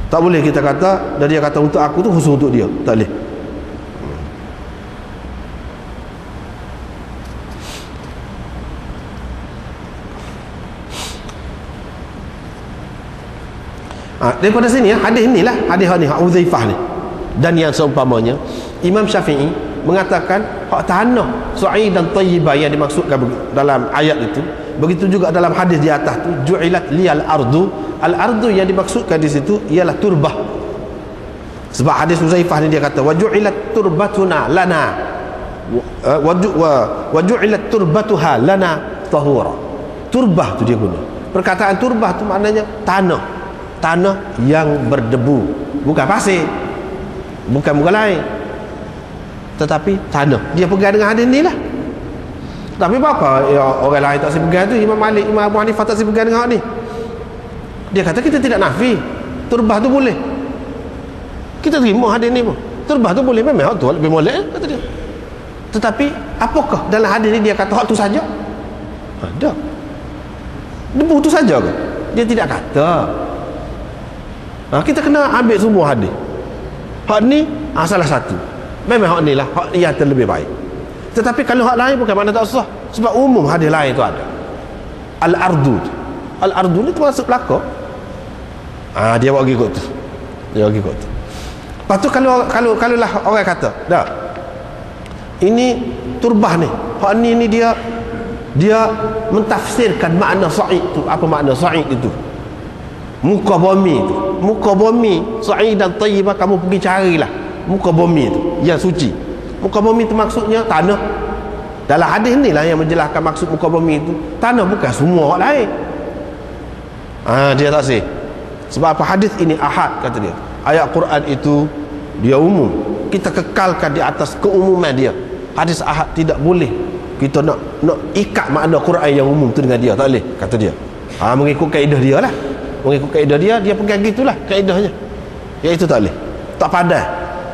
Tak boleh kita kata, dan dia kata untuk aku tu khusus untuk dia. Tak boleh. Daripada sini hadis inilah, hadis ni Uzaifah ni dan yang seumpamanya, Imam Syafi'i mengatakan hak tanah su'id dan tayyibah yang dimaksudkan dalam ayat itu, begitu juga dalam hadis di atas tu, ju'ilat liyal ardu. Al ardu yang dimaksudkan di situ ialah turbah. Sebab hadis Uzaifah ni dia kata wa ju'ilat turbatuna lana wa ju'ilat turbatuha lana tahura. Turbah tu dia guna. Perkataan turbah tu maknanya tanah yang berdebu, bukan pasir, bukan lain, tetapi tanah. Dia pegang dengan hadis ni lah. Tapi apa ya, orang lain tak pegang tu? Imam Malik, Imam Abu Hanifah tak pegang dengan hadis ni. Dia kata kita tidak nafi turbah tu boleh, kita terima hadis ni pun. Turbah tu boleh, memang hak tu lebih molek kata dia. Tetapi apakah dalam hadis ni dia kata hak tu saja? Ada debu tu saja ke? Dia tidak kata. Kita kena ambil semua hadis. Hak ni salah satu. Memang hak ni lah hak yang terlebih baik. Tetapi kalau hak lain bukan makna tak sah. Sebab umum hadis lain tu ada. Al-ardu ni termasuk pelakor. Dia buat ikut tu. Lepas tu kalau lah orang kata, dah, ini turbah ni, hak ni dia mentafsirkan makna sa'id tu. Apa makna sa'id itu? Muka bumi sa'id dan tayyibah. Kamu pergi carilah muka bumi tu yang suci. Muka bumi tu maksudnya tanah. Dalam hadis ni lah yang menjelaskan maksud muka bumi itu tanah, bukan semua orang lain. Dia tak sih. Sebab apa? Hadis ini ahad, kata dia. Ayat Quran itu dia umum, kita kekalkan di atas keumuman dia. Hadis ahad tidak boleh kita nak ikat makna Quran yang umum tu dengan dia, tak boleh, kata dia. Mengikut kaedah dia lah. Mengikut kaedah dia pegang gitulah kaedahnya. Iaitu tak boleh, tak padan.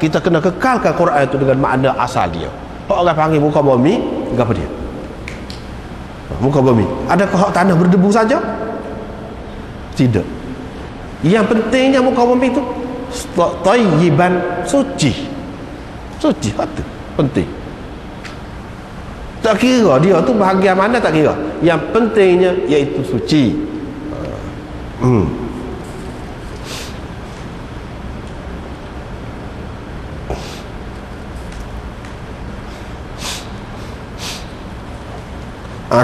Kita kena kekalkan Quran itu dengan makna asal dia. Orang panggil muka bumi, apa dia? Muka bumi. Adakah hak tanah berdebu saja? Tidak. Yang pentingnya muka bumi itu tayyiban, suci. Suci, itu penting. Tak kira dia tu bahagian mana, tak kira. Yang pentingnya iaitu suci.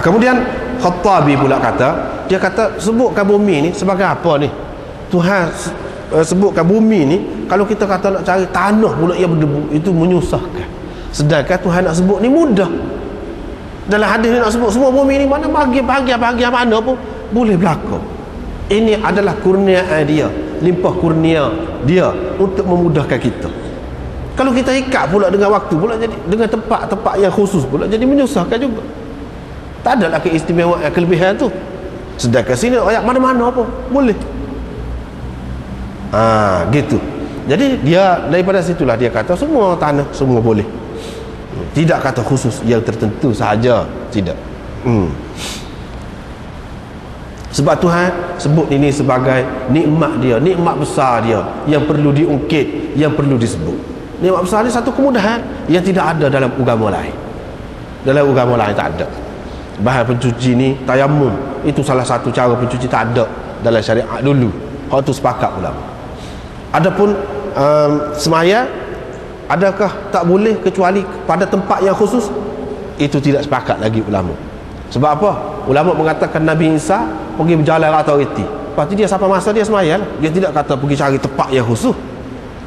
Kemudian Khattabi pula kata, dia kata sebutkan bumi ni sebagai apa ni? Tuhan sebutkan bumi ni, kalau kita kata nak cari tanah pula yang berdebu, itu menyusahkan. Sedangkan Tuhan nak sebut ni mudah. Dalam hadis ni nak sebut semua bumi ni, mana bahagian mana pun boleh berlaku. Ini adalah kurniaan dia, limpah kurnia dia untuk memudahkan kita. Kalau kita ikat pula dengan waktu pula, jadi dengan tempat-tempat yang khusus pula, jadi menyusahkan juga. Tak adalah keistimewaan, kelebihan tu. Sedangkan sini ayat mana-mana apa boleh. Gitu. Jadi dia daripada situlah dia kata semua tanah semua boleh. Tidak kata khusus yang tertentu sahaja, tidak. Sebab Tuhan sebut ini sebagai nikmat dia, nikmat besar dia yang perlu diungkit, yang perlu disebut. Nikmat besar ni satu kemudahan yang tidak ada dalam agama lain. Dalam agama lain tak ada. Bahan pencuci ni tayamum, itu salah satu cara pencuci, tak ada dalam syariat dulu. Hak tu sepakat ulama. Adapun semaya, adakah tak boleh kecuali pada tempat yang khusus? Itu tidak sepakat lagi ulama. Sebab apa? Ulama mengatakan Nabi Isa pergi berjalan autoriti. Lepas tu dia sampai masa dia semaya lah. Dia tidak kata pergi cari tempat yang khusus.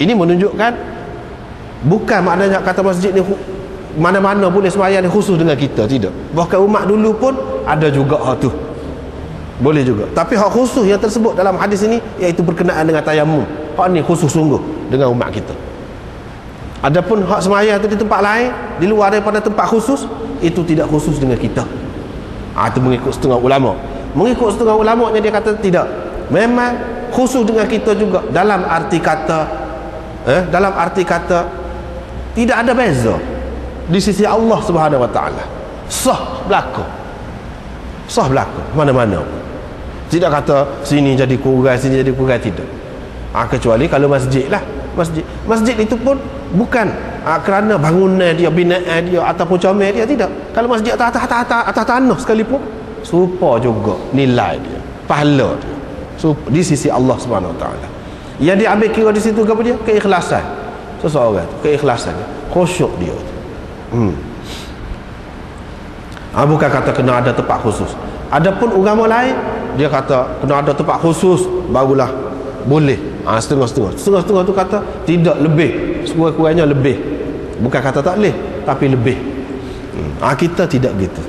Ini menunjukkan bukan maknanya kata masjid ni mana-mana boleh sembahyang khusus dengan kita, tidak. Bahkan umat dulu pun ada juga hak tu, boleh juga. Tapi hak khusus yang tersebut dalam hadis ini iaitu berkenaan dengan tayamum. Hak ni khusus sungguh dengan umat kita. Adapun hak sembahyang tu di tempat lain, di luar daripada tempat khusus, itu tidak khusus dengan kita. Itu mengikut setengah ulama. Mengikut setengah ulama dia kata tidak, memang khusus dengan kita juga dalam arti kata tidak ada beza di sisi Allah Subhanahu wa taala. Sah berlaku mana-mana. Tidak kata sini jadi kurang, sini jadi kurang, tidak. Kecuali kalau masjid lah, masjid itu pun bukan kerana bangunan dia, binaan dia ataupun comel dia, tidak. Kalau masjid atas tanah sekalipun serupa juga nilai dia, pahala dia, di sisi Allah Subhanahu Wa Taala. Yang diambil kira di situ apa dia? Keikhlasan seseorang tu, keikhlasan dia, khusyuk dia tu. Bukan kata kena ada tempat khusus. Adapun agama lain dia kata kena ada tempat khusus barulah boleh. Setengah-setengah tu kata tidak, lebih, sekurang-kurangnya lebih. Bukan kata tak boleh, tapi lebih. Kita tidak gitu.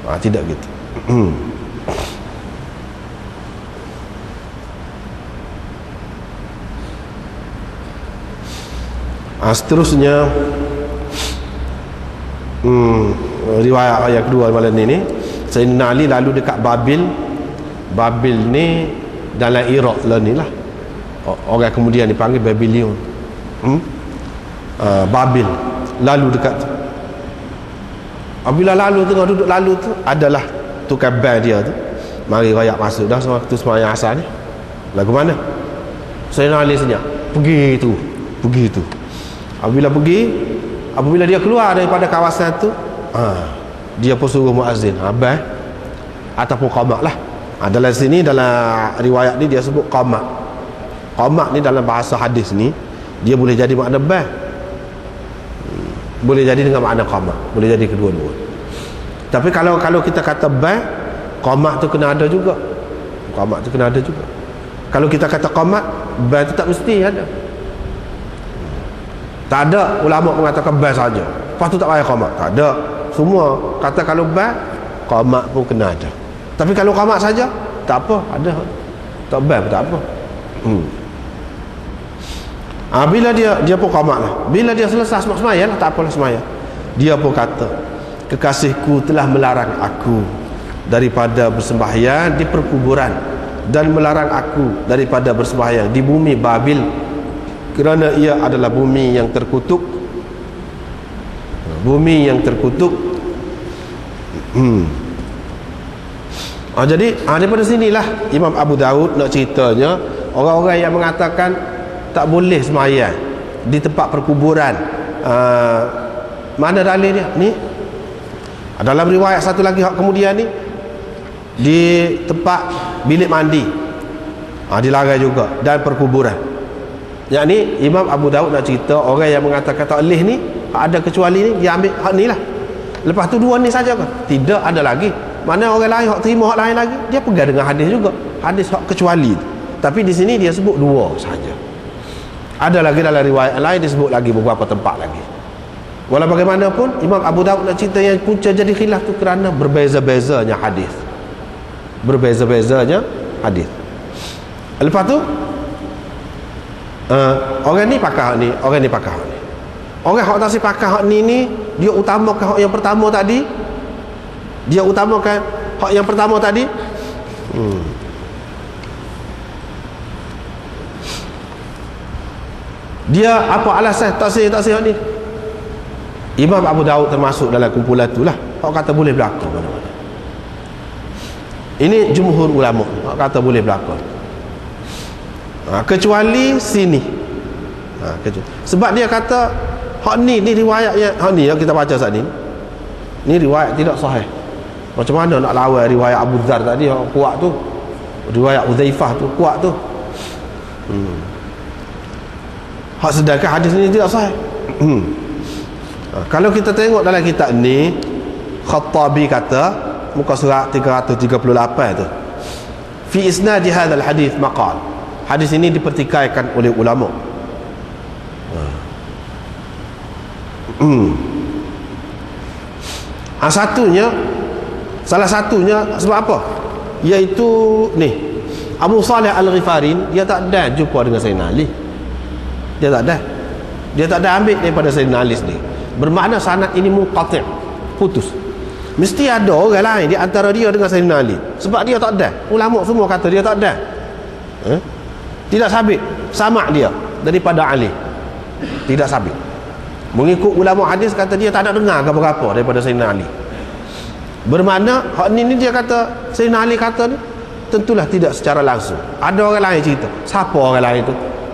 Tidak gitu. Seterusnya riwayat yang kedua malam ni Sayyidina Ali lalu dekat Babil ni dalam Iraq lah ni lah, orang kemudian dipanggil Babylon. Babil lalu dekat tu. Apabila lalu tengah duduk lalu tu adalah tukar band dia tu mari rakyat masuk dah waktu sembahyang asar ni. Lagu mana? Sayyidina Ali senyap pergi tu. Apabila dia keluar daripada kawasan tu, dia pun suruh muazzin abang ataupun qamak lah. Dalam sini, dalam riwayat ni dia sebut qamak. Qamak ni dalam bahasa hadis ni dia boleh jadi makna bang, boleh jadi dengan makna qamak, boleh jadi kedua-dua. Tapi kalau kita kata bang, qamak tu kena ada juga. Kalau kita kata qamak, bang tu tak mesti ada. Tak ada ulama mengatakan bang saja, lepas tu tak payah qamak. Tak ada. Semua kata kalau bang, qamak pun kena ada. Tapi kalau qamak saja tak apa, ada. Tak bang pun tak apa. Bila dia pun qamak lah. Bila dia selesai sembahyang lah, tak apalah sembahyang. Dia pun kata, kekasihku telah melarang aku daripada bersembahyang di perkuburan dan melarang aku daripada bersembahyang di bumi Babil, kerana ia adalah bumi yang terkutuk. Jadi daripada sinilah Imam Abu Daud nak ceritanya orang-orang yang mengatakan tak boleh sembahyang di tempat perkuburan. Mana dalil dia? Ni dalam riwayat satu lagi kemudian ni di tempat bilik mandi dilarang juga, dan perkuburan. Yang ni Imam Abu Daud nak cerita orang yang mengatakan tak boleh ni, ada kecuali ni, dia ambil hak ni lah. Lepas tu dua ni saja ke? Tidak, ada lagi. Mana orang lain hak terima hak lain lagi, dia pegang dengan hadis juga, hadis hak kecuali tu. Tapi di sini dia sebut dua saja. Ada lagi dalam riwayat lain disebut lagi beberapa tempat lagi. Walau bagaimanapun Imam Abu Daud nak cerita yang punca jadi khilaf tu kerana berbeza-bezanya hadis. Lepas tu orang ni pakar ni, orang ni pakar ni. Orang hak tak si pakar hak ni dia utamakan hak yang pertama tadi. Dia apa alasan tak sih hak ni? Imam Abu Daud termasuk dalam kumpulan tu lah. Hak kata boleh berlaku mana-mana. Ini jumhur ulama hak kata boleh berlaku. Kecuali sini. Sebab dia kata hak ni riwayat yang kita baca saat ni. Ni riwayat tidak sahih. Macam mana nak lawan riwayat Abu Dzar tadi yang kuat tu, riwayat Uzaifah tu kuat tu. Hak sedangkan hadis ni tidak sahih. Kalau kita tengok dalam kitab ni, Khattabi kata muka surat 338 tu, fi isnadi hadzal hadis maqal. Hadis ini dipertikaikan oleh ulama. Salah satunya sebab apa? Iaitu ni, Abu Salih Al-Ghifari dia tak ada jumpa dengan Sayyidina Ali. Dia tak ada ambil daripada Sayyidina Ali sendiri. Bermakna sanad ini munqati', putus. Mesti ada orang lain di antara dia dengan Sayyidina Ali. Sebab dia tak ada. Ulama semua kata dia tak ada. Tidak sabit sama dia daripada Ali. Tidak sabit. Mengikut ulama hadis kata dia tak ada dengar apa-apa daripada Sayyidina Ali. Bermakna hak ni dia kata Sayyidina Ali kata ni tentulah tidak secara langsung. Ada orang lain cerita. Siapa orang lain tu?